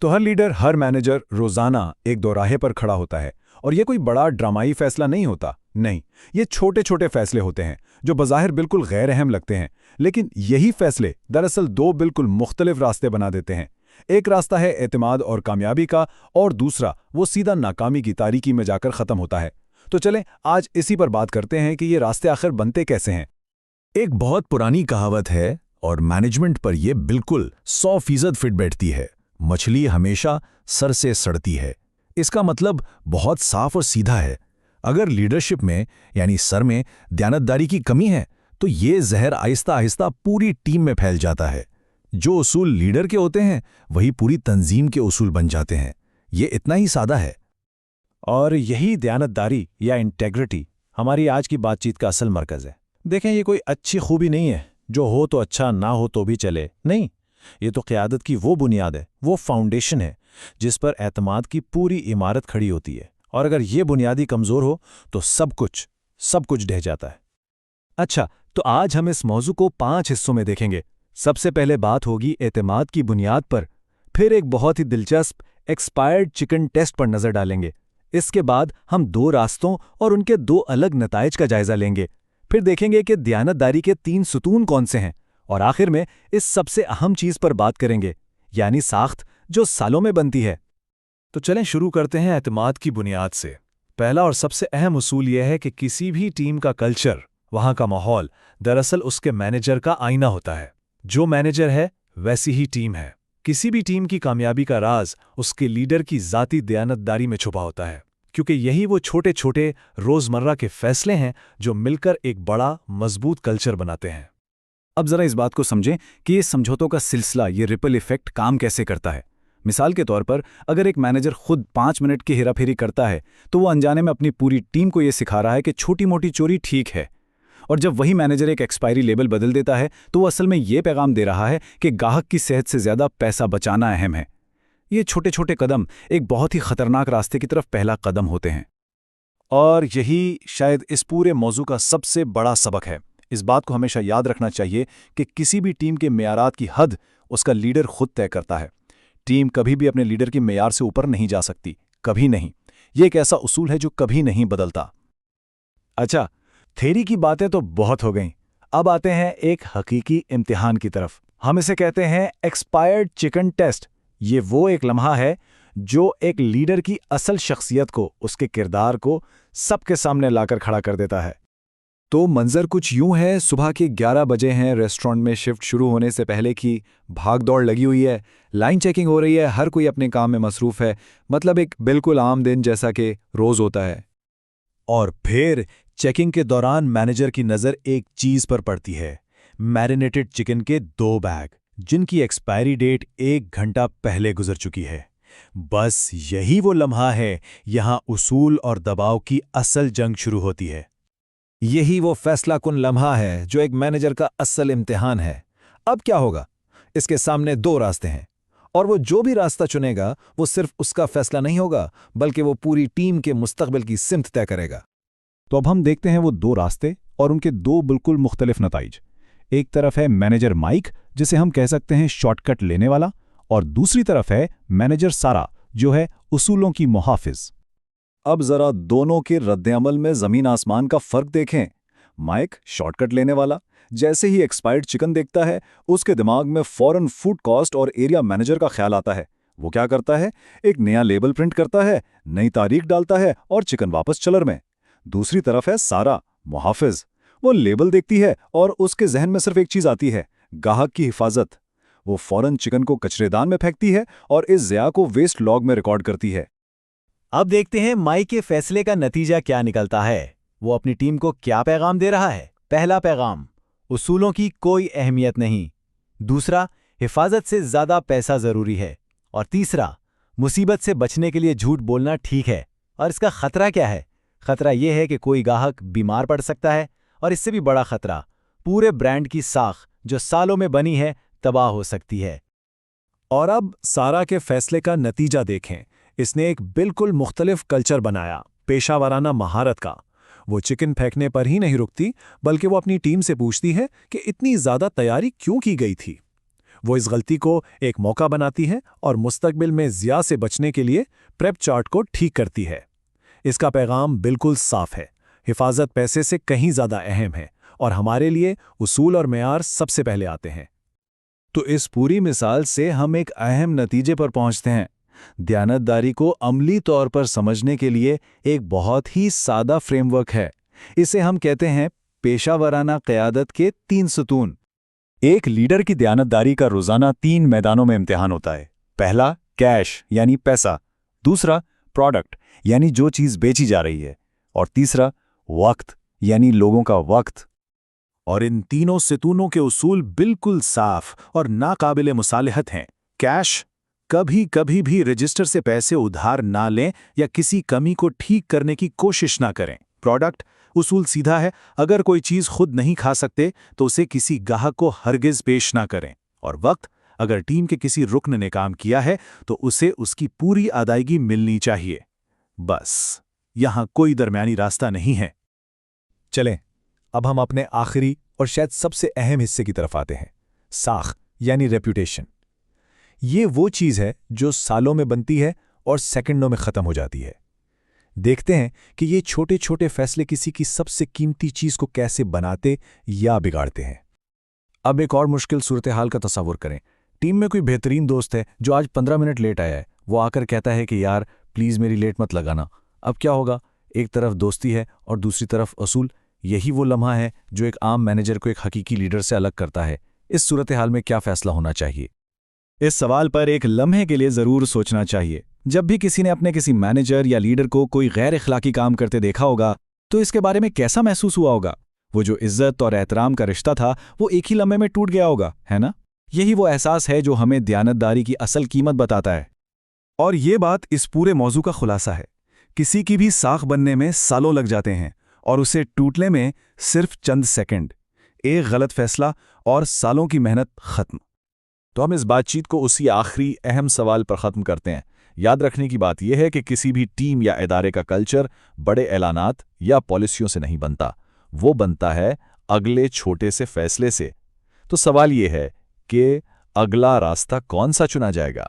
तो हर लीडर, हर मैनेजर रोजाना एक दोराहे पर खड़ा होता है, और ये कोई बड़ा ड्रामाई फैसला नहीं होता। नहीं, ये छोटे छोटे फैसले होते हैं जो बज़ाहिर बिल्कुल गैर अहम लगते हैं, लेकिन यही फैसले दरअसल दो बिल्कुल मुख्तलिफ रास्ते बना देते हैं। एक रास्ता है एतमाद और कामयाबी का, और दूसरा वो सीधा नाकामी की तारीकी में जाकर ख़त्म होता है। तो चलें आज इसी पर बात करते हैं कि ये रास्ते आखिर बनते कैसे हैं। एक बहुत पुरानी कहावत है और मैनेजमेंट पर यह बिल्कुल 100% फिट बैठती है। मछली हमेशा सर से सड़ती है। इसका मतलब बहुत साफ और सीधा है। अगर लीडरशिप में यानी सर में दयानतदारी की कमी है तो ये जहर आहिस्ता आहिस्ता पूरी टीम में फैल जाता है। जो उसूल लीडर के होते हैं वही पूरी तंजीम के उसूल बन जाते हैं। ये इतना ही सादा है। और यही दयानतदारी या इंटेग्रिटी हमारी आज की बातचीत का असल मरकज़ है। देखें, ये कोई अच्छी खूबी नहीं है जो हो तो अच्छा, ना हो तो भी चले। नहीं, ये तो क़यादत की वो बुनियाद है, वो फाउंडेशन है जिस पर एतमाद की पूरी इमारत खड़ी होती है। और अगर ये बुनियादी कमज़ोर हो तो सब कुछ ढह जाता है। अच्छा, तो आज हम इस मौजू को 5 हिस्सों में देखेंगे। सबसे पहले बात होगी एतमाद की बुनियाद पर, फिर एक बहुत ही दिलचस्प एक्सपायर्ड चिकन टेस्ट पर नज़र डालेंगे। इसके बाद हम 2 रास्तों और उनके 2 अलग नताइज का जायजा लेंगे। फिर देखेंगे कि दयानतदारी के 3 सुतून कौन से हैं, और आखिर में इस सबसे अहम चीज़ पर बात करेंगे, यानी साख्त जो सालों में बनती है। तो चलें शुरू करते हैं एतमाद की बुनियाद से। पहला और सबसे अहम उसूल यह है कि किसी भी टीम का कल्चर, वहाँ का माहौल, दरअसल उसके मैनेजर का आईना होता है। जो मैनेजर है वैसी ही टीम है। किसी भी टीम की कामयाबी का राज उसके लीडर की ज़ाती दयानतदारी में छुपा होता है, क्योंकि यही वो छोटे छोटे रोज़मर्रा के फैसले हैं जो मिलकर एक बड़ा मजबूत कल्चर बनाते हैं। अब ज़रा इस बात को समझें कि ये समझौतों का सिलसिला, ये रिपल इफेक्ट काम कैसे करता है। मिसाल के तौर पर अगर एक मैनेजर खुद 5 मिनट की हेराफेरी करता है तो वो अनजाने में अपनी पूरी टीम को ये सिखा रहा है कि छोटी मोटी चोरी ठीक है। और जब वही मैनेजर एक एक्सपायरी लेबल बदल देता है तो वो असल में ये पैगाम दे रहा है कि ग्राहक की सेहत से ज़्यादा पैसा बचाना अहम है। ये छोटे छोटे कदम एक बहुत ही खतरनाक रास्ते की तरफ पहला कदम होते हैं। और यही शायद इस पूरे मौजू का सबसे बड़ा सबक है। इस बात को हमेशा याद रखना चाहिए कि किसी भी टीम के मेयारात की हद उसका लीडर खुद तय करता है। टीम कभी भी अपने लीडर के मेयार से ऊपर नहीं जा सकती, कभी नहीं। ये एक ऐसा उसूल है जो कभी नहीं बदलता। अच्छा, थ्योरी की बातें तो बहुत हो गईं। अब आते हैं एक हकीकी इम्तिहान की तरफ। हम इसे कहते हैं एक्सपायर्ड चिकन टेस्ट। ये वो एक लम्हा है जो एक लीडर की असल शख्सियत को, उसके किरदार को सबके सामने लाकर खड़ा कर देता है। तो मंजर कुछ यूं है, सुबह के 11 बजे हैं, रेस्टोरेंट में शिफ्ट शुरू होने से पहले की भाग दौड़ लगी हुई है, लाइन चेकिंग हो रही है, हर कोई अपने काम में मसरूफ है। मतलब एक बिल्कुल आम दिन जैसा कि रोज होता है। और फिर चेकिंग के दौरान मैनेजर की नज़र एक चीज़ पर पड़ती है, मैरिनेटेड चिकन के 2 बैग जिनकी एक्सपायरी डेट 1 घंटा पहले गुजर चुकी है। बस यही वो लम्हा है, यहां उसूल और दबाव की असल जंग शुरू होती है। यही वो फैसला कुन लम्हा है जो एक मैनेजर का असल इम्तिहान है। अब क्या होगा? इसके सामने 2 रास्ते हैं, और वो जो भी रास्ता चुनेगा वो सिर्फ उसका फैसला नहीं होगा, बल्कि वो पूरी टीम के मुस्तकबिल की सिमत तय करेगा। तो अब हम देखते हैं वो 2 रास्ते और उनके 2 बिल्कुल मुख्तलिफ नताइज। एक तरफ है मैनेजर माइक, जिसे हम कह सकते हैं शॉर्टकट लेने वाला, और दूसरी तरफ है मैनेजर सारा, जो है उसूलों की मुहाफिज। अब जरा दोनों के रद्द-ए-अमल में जमीन आसमान का फर्क देखें। माइक शॉर्टकट लेने वाला जैसे ही एक्सपायर्ड चिकन देखता है उसके दिमाग में फौरन फूड कॉस्ट और एरिया मैनेजर का ख्याल आता है। वो क्या करता है? एक नया लेबल प्रिंट करता है, नई तारीख डालता है और चिकन वापस चलर में। दूसरी तरफ है सारा, मुहाफिज। वो लेबल देखती है और उसके जहन में सिर्फ एक चीज आती है, ग्राहक की हिफाजत। वो फौरन चिकन को कचरेदान में फेंकती है और इस ज़िया को वेस्ट लॉग में रिकॉर्ड करती है। अब देखते हैं माइक के फैसले का नतीजा क्या निकलता है। वो अपनी टीम को क्या पैगाम दे रहा है? पहला पैगाम, उसूलों की कोई अहमियत नहीं। दूसरा, हिफाजत से ज़्यादा पैसा ज़रूरी है। और तीसरा, मुसीबत से बचने के लिए झूठ बोलना ठीक है। और इसका खतरा क्या है? खतरा यह है कि कोई ग्राहक बीमार पड़ सकता है, और इससे भी बड़ा खतरा, पूरे ब्रांड की साख जो सालों में बनी है तबाह हो सकती है। और अब सारा के फैसले का नतीजा देखें। इसने एक बिल्कुल मुख्तलिफ कल्चर बनाया, पेशावराना महारत का। वो चिकन फेंकने पर ही नहीं रुकती, बल्कि वो अपनी टीम से पूछती है कि इतनी ज़्यादा तैयारी क्यों की गई थी। وہ اس غلطی کو ایک موقع بناتی ہے اور مستقبل میں ضیاع سے بچنے کے لیے پریپ چارٹ کو ٹھیک کرتی ہے۔ اس کا پیغام بالکل صاف ہے، حفاظت پیسے سے کہیں زیادہ اہم ہے، اور ہمارے لیے اصول اور معیار سب سے پہلے آتے ہیں۔ تو اس پوری مثال سے ہم ایک اہم نتیجے پر پہنچتے ہیں۔ دیانتداری کو عملی طور پر سمجھنے کے لیے ایک بہت ہی سادہ فریم ورک ہے۔ اسے ہم کہتے ہیں پیشہ ورانہ قیادت کے 3 ستون۔ ایک لیڈر کی دیانتداری کا روزانہ 3 میدانوں میں امتحان ہوتا ہے۔ پہلا کیش یعنی پیسہ، دوسرا پروڈکٹ یعنی جو چیز بیچی جا رہی ہے، اور تیسرا وقت یعنی لوگوں کا وقت۔ اور ان تینوں ستونوں کے اصول بالکل صاف اور ناقابل مصالحت ہیں۔ کیش، کبھی بھی رجسٹر سے پیسے ادھار نہ لیں یا کسی کمی کو ٹھیک کرنے کی کوشش نہ کریں۔ پروڈکٹ، اصول سیدھا ہے، اگر کوئی چیز خود نہیں کھا سکتے تو اسے کسی گاہک کو ہرگز پیش نہ کریں۔ اور وقت، اگر ٹیم کے کسی رکن نے کام کیا ہے تو اسے اس کی پوری ادائیگی ملنی چاہیے۔ بس، یہاں کوئی درمیانی راستہ نہیں ہے۔ چلیں اب ہم اپنے آخری اور شاید سب سے اہم حصے کی طرف آتے ہیں، ساکھ یعنی ریپوٹیشن۔ یہ وہ چیز ہے جو سالوں میں بنتی ہے اور سیکنڈوں میں ختم ہو جاتی ہے۔ دیکھتے ہیں کہ یہ چھوٹے چھوٹے فیصلے کسی کی سب سے قیمتی چیز کو کیسے بناتے یا بگاڑتے ہیں۔ اب ایک اور مشکل صورتحال کا تصور کریں۔ ٹیم میں کوئی بہترین دوست ہے جو آج 15 منٹ لیٹ آیا ہے۔ وہ آ کر کہتا ہے کہ یار پلیز میری لیٹ مت لگانا۔ اب کیا ہوگا؟ ایک طرف دوستی ہے اور دوسری طرف اصول۔ یہی وہ لمحہ ہے جو ایک عام مینیجر کو ایک حقیقی لیڈر سے الگ کرتا ہے۔ اس صورتحال میں کیا فیصلہ ہونا چاہیے؟ اس سوال پر ایک لمحے کے لیے ضرور سوچنا چاہیے۔ جب بھی کسی نے اپنے کسی مینیجر یا لیڈر کو کوئی غیر اخلاقی کام کرتے دیکھا ہوگا تو اس کے بارے میں کیسا محسوس ہوا ہوگا؟ وہ جو عزت اور احترام کا رشتہ تھا وہ ایک ہی لمحے میں ٹوٹ گیا ہوگا، ہے نا؟ یہی وہ احساس ہے جو ہمیں دیانتداری کی اصل قیمت بتاتا ہے۔ اور یہ بات اس پورے موضوع کا خلاصہ ہے۔ کسی کی بھی ساکھ بننے میں سالوں لگ جاتے ہیں اور اسے ٹوٹنے میں صرف چند سیکنڈ، ایک غلط فیصلہ اور سالوں کی محنت ختم۔ تو ہم اس بات چیت کو اسی آخری اہم سوال پر ختم کرتے ہیں۔ یاد رکھنے کی بات یہ ہے کہ کسی بھی ٹیم یا ادارے کا کلچر بڑے اعلانات یا پالیسیوں سے نہیں بنتا، وہ بنتا ہے اگلے چھوٹے سے فیصلے سے۔ تو سوال یہ ہے کہ اگلا راستہ کون سا چنا جائے گا؟